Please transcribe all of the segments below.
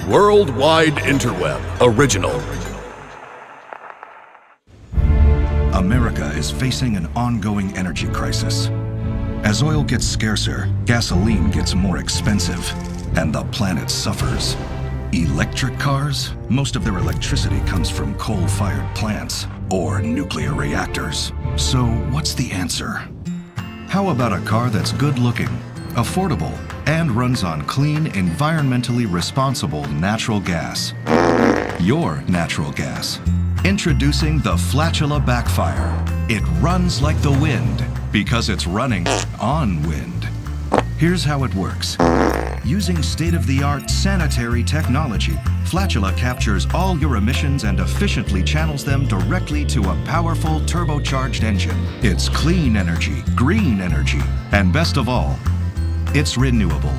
Worldwide Interweb Original. America is facing an ongoing energy crisis. As oil gets scarcer, gasoline gets more expensive, and the planet suffers. Electric cars? Most of their electricity comes from coal-fired plants or nuclear reactors. So what's the answer? How about a car that's good-looking, affordable, and runs on clean, environmentally responsible natural gas? Your natural gas. Introducing the Flatula Backfire. It runs like the wind because it's running on wind. Here's how it works. Using state-of-the-art sanitary technology, Flatula captures all your emissions and efficiently channels them directly to a powerful turbocharged engine. It's clean energy, green energy, and best of all, it's renewable.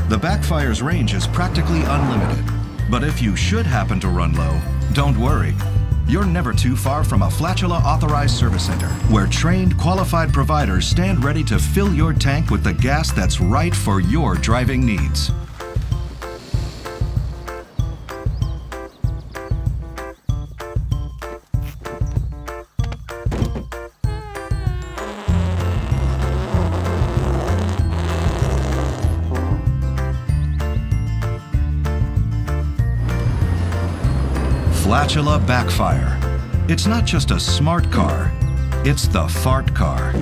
The Backfire's range is practically unlimited, but if you should happen to run low, don't worry. You're never too far from a Flatula authorized service center, where trained, qualified providers stand ready to fill your tank with the gas that's right for your driving needs. Flatula Backfire. It's not just a smart car, it's the fart car.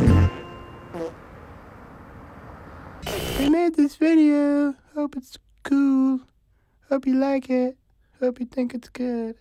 We made this video. Hope it's cool. Hope you like it. Hope you think it's good.